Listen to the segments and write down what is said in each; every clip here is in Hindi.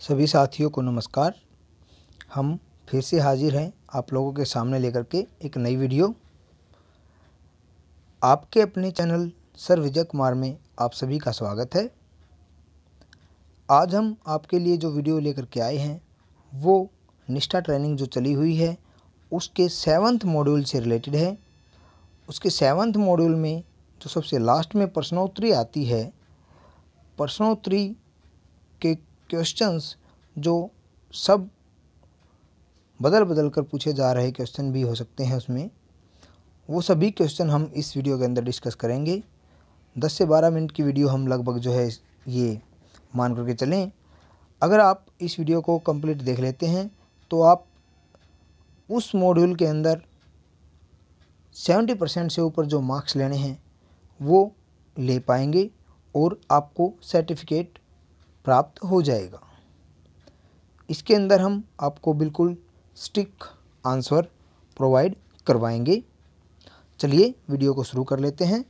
सभी साथियों को नमस्कार। हम फिर से हाजिर हैं आप लोगों के सामने लेकर के एक नई वीडियो। आपके अपने चैनल सर विजय कुमार में आप सभी का स्वागत है। आज हम आपके लिए जो वीडियो लेकर के आए हैं वो निष्ठा ट्रेनिंग जो चली हुई है उसके 7th मॉड्यूल से रिलेटेड है। उसके 7th मॉड्यूल में जो सबसे लास्ट में प्रश्नोत्तरी आती है, प्रश्नोत्तरी के क्वेश्चंस जो सब बदल बदल कर पूछे जा रहे क्वेश्चन भी हो सकते हैं, उसमें वो सभी क्वेश्चन हम इस वीडियो के अंदर डिस्कस करेंगे। 10 से 12 मिनट की वीडियो हम लगभग जो है ये मान करके चलें। अगर आप इस वीडियो को कंप्लीट देख लेते हैं तो आप उस मॉड्यूल के अंदर 70% से ऊपर जो मार्क्स लेने हैं वो ले पाएंगे और आपको सर्टिफिकेट प्राप्त हो जाएगा। इसके अंदर हम आपको बिल्कुल स्टिक आंसर प्रोवाइड करवाएंगे। चलिए वीडियो को शुरू कर लेते हैं।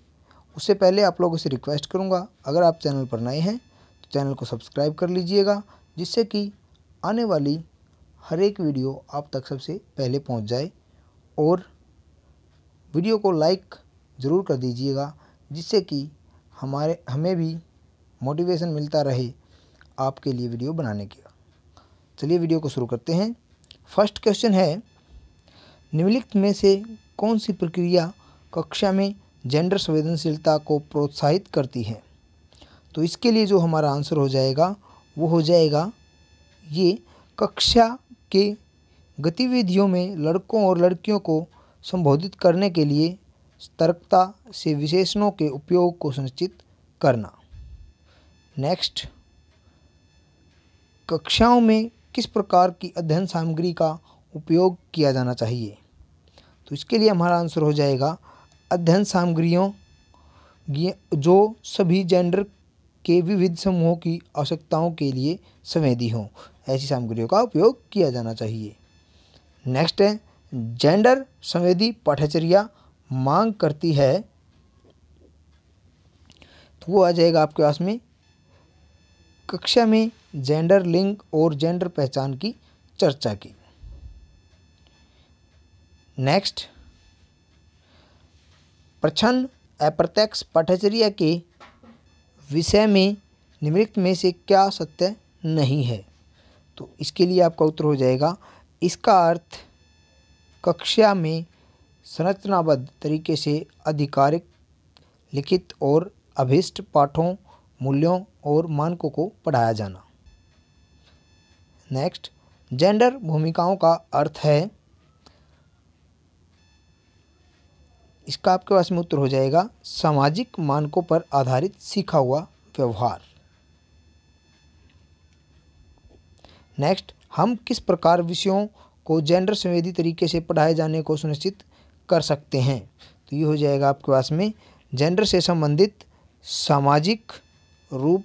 उससे पहले आप लोगों से रिक्वेस्ट करूंगा, अगर आप चैनल पर नए हैं तो चैनल को सब्सक्राइब कर लीजिएगा, जिससे कि आने वाली हर एक वीडियो आप तक सबसे पहले पहुंच जाए। और वीडियो को लाइक ज़रूर कर दीजिएगा, जिससे कि हमें भी मोटिवेशन मिलता रहे आपके लिए वीडियो बनाने का। चलिए वीडियो को शुरू करते हैं। फर्स्ट क्वेश्चन है, निम्नलिखित में से कौन सी प्रक्रिया कक्षा में जेंडर संवेदनशीलता को प्रोत्साहित करती है? तो इसके लिए जो हमारा आंसर हो जाएगा वो हो जाएगा ये कक्षा के गतिविधियों में लड़कों और लड़कियों को संबोधित करने के लिए सतर्कता से विशेषणों के उपयोग को सुनिश्चित करना। नेक्स्ट, कक्षाओं में किस प्रकार की अध्ययन सामग्री का उपयोग किया जाना चाहिए? तो इसके लिए हमारा आंसर हो जाएगा अध्ययन सामग्रियों जो सभी जेंडर के विविध समूहों की आवश्यकताओं के लिए संवेदी हों, ऐसी सामग्रियों का उपयोग किया जाना चाहिए। नेक्स्ट है, जेंडर संवेदी पाठ्यचर्या मांग करती है, तो वो आ जाएगा आपके पास में कक्षा में जेंडर, लिंग और जेंडर पहचान की चर्चा की। नेक्स्ट, प्रच्छन्न अप्रत्यक्ष पाठ्यचर्या के विषय में निम्नलिखित में से क्या सत्य नहीं है? तो इसके लिए आपका उत्तर हो जाएगा, इसका अर्थ कक्षा में संरचनाबद्ध तरीके से आधिकारिक, लिखित और अभीष्ट पाठों, मूल्यों और मानकों को पढ़ाया जाना। नेक्स्ट, जेंडर भूमिकाओं का अर्थ है, इसका आपके पास में उत्तर हो जाएगा सामाजिक मानकों पर आधारित सीखा हुआ व्यवहार। नेक्स्ट, हम किस प्रकार विषयों को जेंडर संवेदी तरीके से पढ़ाए जाने को सुनिश्चित कर सकते हैं? तो ये हो जाएगा आपके पास में जेंडर से संबंधित सामाजिक रूप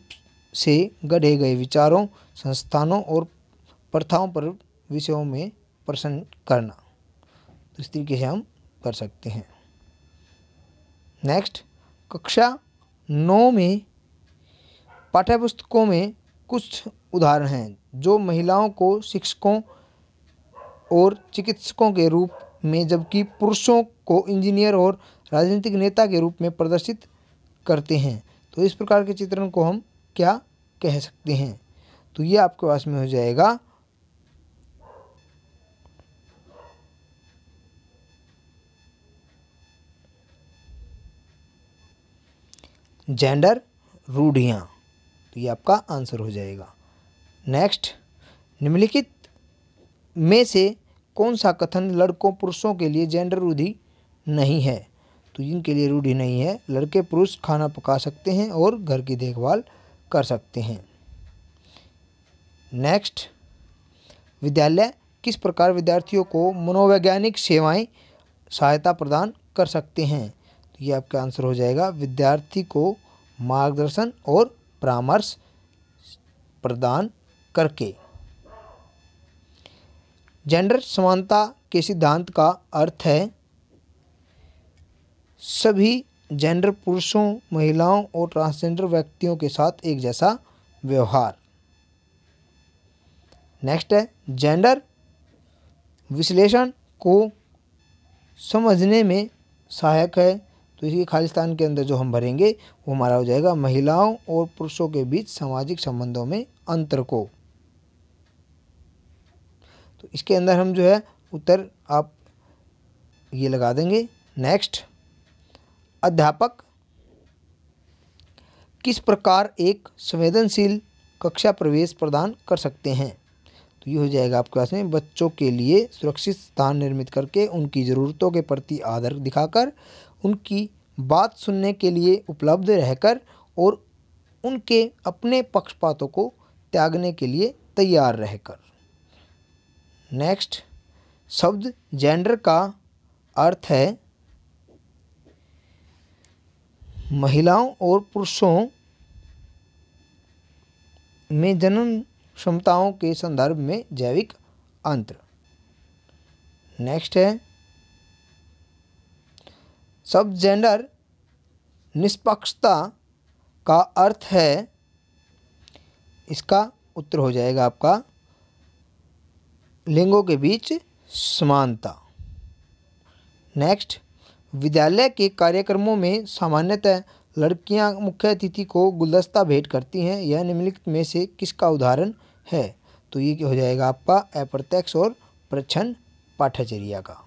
से गढ़े गए विचारों, संस्थानों और प्रथाओं पर विषयों में प्रश्न करना। तो इस तरीके से हम कर सकते हैं। नेक्स्ट, कक्षा 9 में पाठ्यपुस्तकों में कुछ उदाहरण हैं जो महिलाओं को शिक्षकों और चिकित्सकों के रूप में, जबकि पुरुषों को इंजीनियर और राजनीतिक नेता के रूप में प्रदर्शित करते हैं। तो इस प्रकार के चित्रण को हम क्या कह सकते हैं? तो ये आपके पास में हो जाएगा जेंडर रूढ़ियाँ। तो ये आपका आंसर हो जाएगा। नेक्स्ट, निम्नलिखित में से कौन सा कथन लड़कों पुरुषों के लिए जेंडर रूढ़ि नहीं है? तो इनके लिए रूढ़ि नहीं है। लड़के पुरुष खाना पका सकते हैं और घर की देखभाल कर सकते हैं। नेक्स्ट, विद्यालय किस प्रकार विद्यार्थियों को मनोवैज्ञानिक सेवाएं सहायता प्रदान कर सकते हैं? तो ये आपका आंसर हो जाएगा विद्यार्थी को मार्गदर्शन और परामर्श प्रदान करके। जेंडर समानता के सिद्धांत का अर्थ है सभी जेंडर पुरुषों, महिलाओं और ट्रांसजेंडर व्यक्तियों के साथ एक जैसा व्यवहार। नेक्स्ट है जेंडर विश्लेषण को समझने में सहायक है। तो इसी खाली स्थान के अंदर जो हम भरेंगे वो हमारा हो जाएगा महिलाओं और पुरुषों के बीच सामाजिक संबंधों में अंतर को। तो इसके अंदर हम जो है उत्तर आप ये लगा देंगे। नेक्स्ट, अध्यापक किस प्रकार एक संवेदनशील कक्षा प्रवेश प्रदान कर सकते हैं। तो ये हो जाएगा आपके पास में बच्चों के लिए सुरक्षित स्थान निर्मित करके, उनकी ज़रूरतों के प्रति आदर दिखाकर, उनकी बात सुनने के लिए उपलब्ध रहकर और उनके अपने पक्षपातों को त्यागने के लिए तैयार रहकर। नेक्स्ट, शब्द जेंडर का अर्थ है महिलाओं और पुरुषों में जनन क्षमताओं के संदर्भ में जैविक अंतर। नेक्स्ट है शब्द जेंडर निष्पक्षता का अर्थ है, इसका उत्तर हो जाएगा आपका लिंगों के बीच समानता। नेक्स्ट, विद्यालय के कार्यक्रमों में सामान्यतः लड़कियां मुख्य अतिथि को गुलदस्ता भेंट करती हैं, यह निम्नलिखित में से किसका उदाहरण है। तो ये क्या हो जाएगा आपका अप्रत्यक्ष और प्रच्छन्न पाठ्यचर्या का,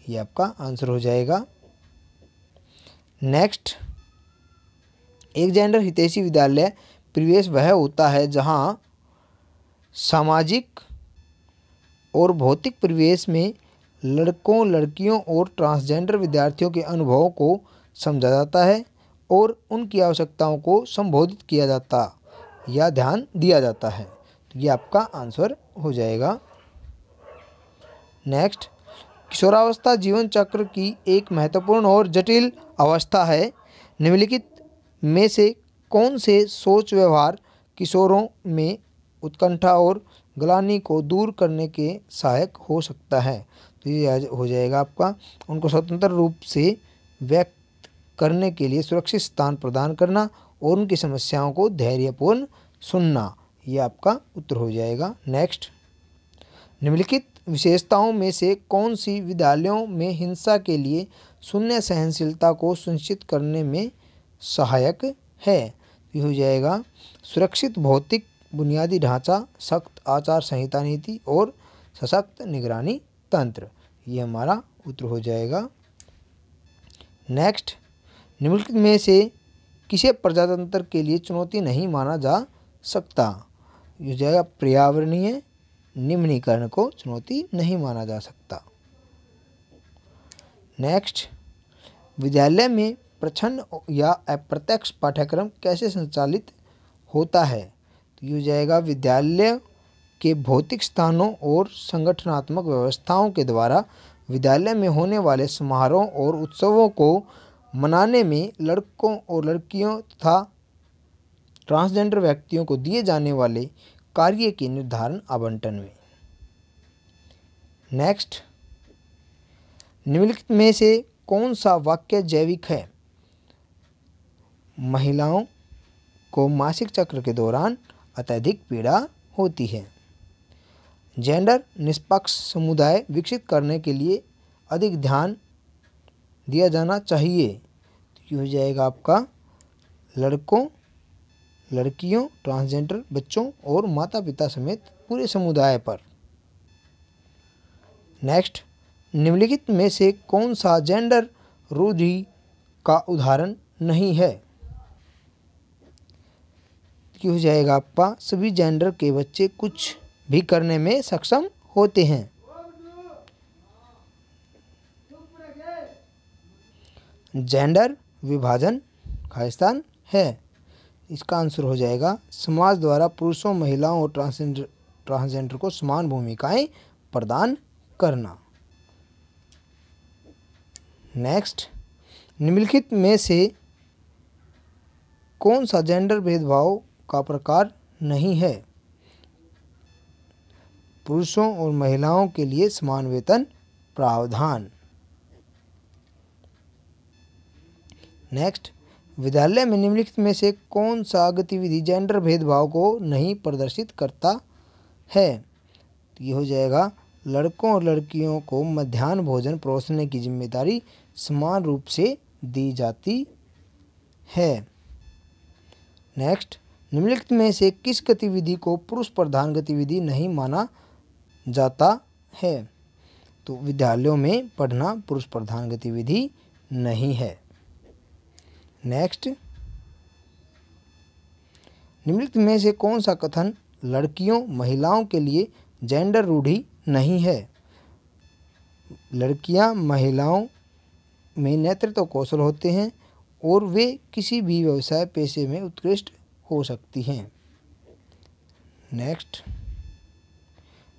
ये आपका आंसर हो जाएगा। नेक्स्ट, एक जेंडर हितैषी विद्यालय परिवेश वह होता है जहां सामाजिक और भौतिक परिवेश में लड़कों, लड़कियों और ट्रांसजेंडर विद्यार्थियों के अनुभवों को समझा जाता है और उनकी आवश्यकताओं को संबोधित किया जाता या ध्यान दिया जाता है। तो ये आपका आंसर हो जाएगा। नेक्स्ट, किशोरावस्था जीवन चक्र की एक महत्वपूर्ण और जटिल अवस्था है। निम्नलिखित में से कौन से सोच व्यवहार किशोरों में उत्कंठा और ग्लानि को दूर करने के सहायक हो सकता है। तो ये हो जाएगा आपका उनको स्वतंत्र रूप से व्यक्त करने के लिए सुरक्षित स्थान प्रदान करना और उनकी समस्याओं को धैर्यपूर्ण सुनना, ये आपका उत्तर हो जाएगा। नेक्स्ट, निम्नलिखित विशेषताओं में से कौन सी विद्यालयों में हिंसा के लिए शून्य सहनशीलता को सुनिश्चित करने में सहायक है। ये हो जाएगा सुरक्षित भौतिक बुनियादी ढांचा, सख्त आचार संहिता नीति और सशक्त निगरानी तंत्र, ये हमारा उत्तर हो जाएगा। नेक्स्ट, निम्नलिखित में से किसे प्रजातंत्र के लिए चुनौती नहीं माना जा सकता। ये हो जाएगा पर्यावरणीय निम्नीकरण को चुनौती नहीं माना जा सकता। नेक्स्ट, विद्यालय में प्रच्छन्न या अप्रत्यक्ष पाठ्यक्रम कैसे संचालित होता है। तो ये हो जाएगा विद्यालय के भौतिक स्थानों और संगठनात्मक व्यवस्थाओं के द्वारा विद्यालय में होने वाले समारोह और उत्सवों को मनाने में लड़कों और लड़कियों तथा ट्रांसजेंडर व्यक्तियों को दिए जाने वाले कार्य के निर्धारण आवंटन में। नेक्स्ट, निम्नलिखित में से कौन सा वाक्य जैविक है। महिलाओं को मासिक चक्र के दौरान अत्यधिक पीड़ा होती है। जेंडर निष्पक्ष समुदाय विकसित करने के लिए अधिक ध्यान दिया जाना चाहिए। तो ये हो जाएगा आपका लड़कों, लड़कियों, ट्रांसजेंडर बच्चों और माता पिता समेत पूरे समुदाय पर। नेक्स्ट, निम्नलिखित में से कौन सा जेंडर रूढ़ि का उदाहरण नहीं है। ये हो जाएगा आपका सभी जेंडर के बच्चे कुछ भी करने में सक्षम होते हैं। जेंडर विभाजन खालिस्तान है, इसका आंसर हो जाएगा समाज द्वारा पुरुषों, महिलाओं और ट्रांसजेंडर को समान भूमिकाएं प्रदान करना। नेक्स्ट, निम्नलिखित में से कौन सा जेंडर भेदभाव का प्रकार नहीं है। पुरुषों और महिलाओं के लिए समान वेतन प्रावधान। नेक्स्ट, विद्यालय में निम्नलिखित में से कौन सा गतिविधि जेंडर भेदभाव को नहीं प्रदर्शित करता है। तो ये हो जाएगा लड़कों और लड़कियों को मध्याह्न भोजन परोसने की जिम्मेदारी समान रूप से दी जाती है। नेक्स्ट, निम्नलिखित में से किस गतिविधि को पुरुष प्रधान गतिविधि नहीं माना जाता है? तो विद्यालयों में पढ़ना पुरुष प्रधान गतिविधि नहीं है। नेक्स्ट, निम्नलिखित में से कौन सा कथन लड़कियों महिलाओं के लिए जेंडर रूढ़ि नहीं है? लड़कियां महिलाओं में नेतृत्व कौशल होते हैं और वे किसी भी व्यवसाय पेशे में उत्कृष्ट हो सकती हैं। नेक्स्ट,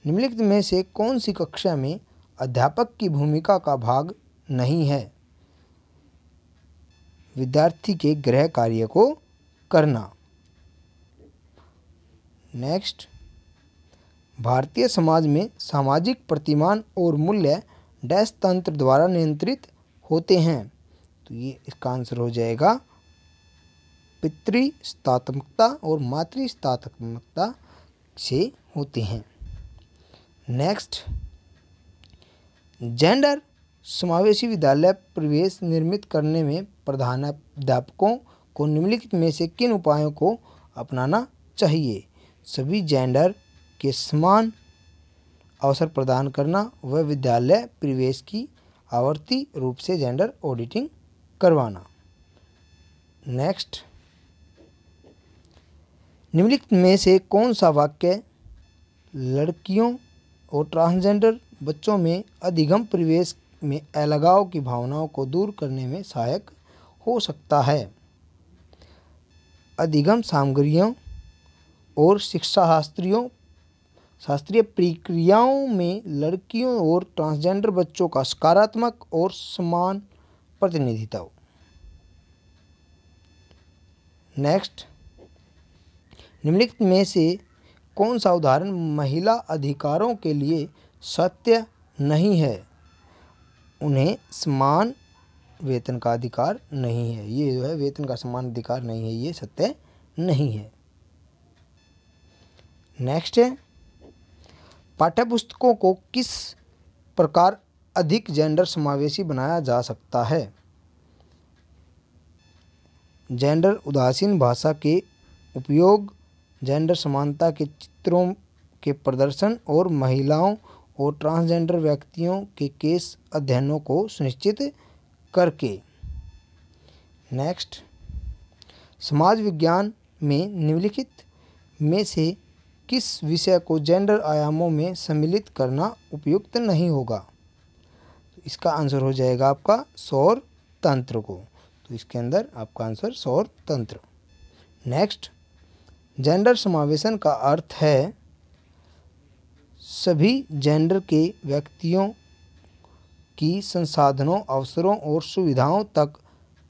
निम्नलिखित में से कौन सी कक्षा में अध्यापक की भूमिका का भाग नहीं है? विद्यार्थी के गृह कार्य को करना। नेक्स्ट, भारतीय समाज में सामाजिक प्रतिमान और मूल्य डैश तंत्र द्वारा नियंत्रित होते हैं। तो ये इसका आंसर हो जाएगा पितृसत्तात्मकता और मातृसत्तात्मकता से होते हैं। नेक्स्ट, जेंडर समावेशी विद्यालय परिवेश निर्मित करने में प्रधानाध्यापकों को निम्नलिखित में से किन उपायों को अपनाना चाहिए? सभी जेंडर के समान अवसर प्रदान करना व विद्यालय परिवेश की आवर्ती रूप से जेंडर ऑडिटिंग करवाना। नेक्स्ट, निम्नलिखित में से कौन सा वाक्य लड़कियों और ट्रांसजेंडर बच्चों में अधिगम परिवेश में अलगाव की भावनाओं को दूर करने में सहायक हो सकता है? अधिगम सामग्रियों और शास्त्रीय प्रक्रियाओं में लड़कियों और ट्रांसजेंडर बच्चों का सकारात्मक और समान प्रतिनिधित्व। नेक्स्ट, निम्नलिखित में से कौन सा उदाहरण महिला अधिकारों के लिए सत्य नहीं है? उन्हें समान वेतन का अधिकार नहीं है। ये जो है वेतन का समान अधिकार नहीं है, ये सत्य नहीं है। नेक्स्ट है, पाठ्यपुस्तकों को किस प्रकार अधिक जेंडर समावेशी बनाया जा सकता है? जेंडर उदासीन भाषा के उपयोग, जेंडर समानता के चित्रों के प्रदर्शन और महिलाओं और ट्रांसजेंडर व्यक्तियों के केस अध्ययनों को सुनिश्चित करके। नेक्स्ट, समाज विज्ञान में निम्नलिखित में से किस विषय को जेंडर आयामों में सम्मिलित करना उपयुक्त नहीं होगा? तो इसका आंसर हो जाएगा आपका सौर तंत्र को। तो इसके अंदर आपका आंसर सौर तंत्र। नेक्स्ट, जेंडर समावेशन का अर्थ है सभी जेंडर के व्यक्तियों की संसाधनों, अवसरों और सुविधाओं तक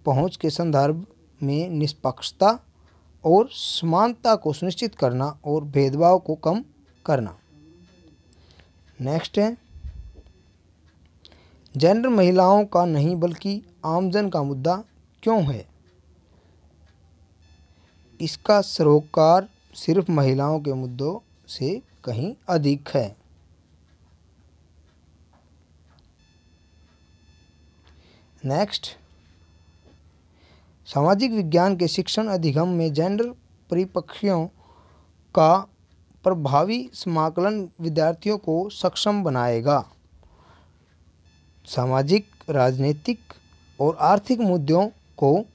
पहुंच के संदर्भ में निष्पक्षता और समानता को सुनिश्चित करना और भेदभाव को कम करना। नेक्स्ट है, जेंडर महिलाओं का नहीं बल्कि आमजन का मुद्दा क्यों है? इसका सरोकार सिर्फ महिलाओं के मुद्दों से कहीं अधिक है। नेक्स्ट, सामाजिक विज्ञान के शिक्षण अधिगम में जेंडर परिप्रेक्ष्यों का प्रभावी समाकलन विद्यार्थियों को सक्षम बनाएगा। सामाजिक, राजनीतिक और आर्थिक मुद्दों को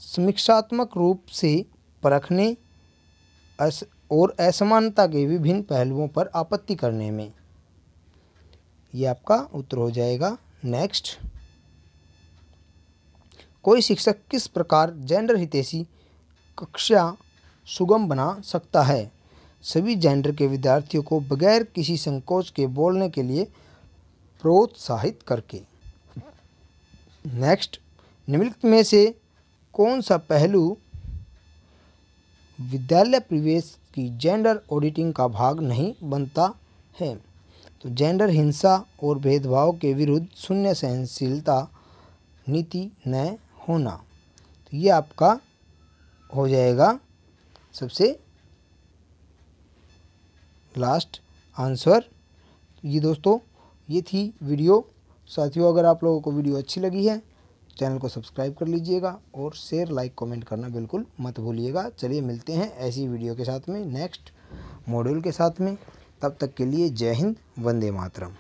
समीक्षात्मक रूप से परखने और असमानता के विभिन्न पहलुओं पर आपत्ति करने में। ये आपका उत्तर हो जाएगा। नेक्स्ट, कोई शिक्षक किस प्रकार जेंडर हितैषी कक्षा सुगम बना सकता है? सभी जेंडर के विद्यार्थियों को बगैर किसी संकोच के बोलने के लिए प्रोत्साहित करके। नेक्स्ट, निम्नलिखित में से कौन सा पहलू विद्यालय परिवेश की जेंडर ऑडिटिंग का भाग नहीं बनता है? तो जेंडर हिंसा और भेदभाव के विरुद्ध शून्य सहनशीलता नीति न होना। तो ये आपका हो जाएगा सबसे लास्ट आंसर। ये दोस्तों ये थी वीडियो। साथियों अगर आप लोगों को वीडियो अच्छी लगी है चैनल को सब्सक्राइब कर लीजिएगा और शेयर लाइक कमेंट करना बिल्कुल मत भूलिएगा। चलिए मिलते हैं ऐसी वीडियो के साथ में नेक्स्ट मॉड्यूल के साथ में। तब तक के लिए जय हिंद, वंदे मातरम।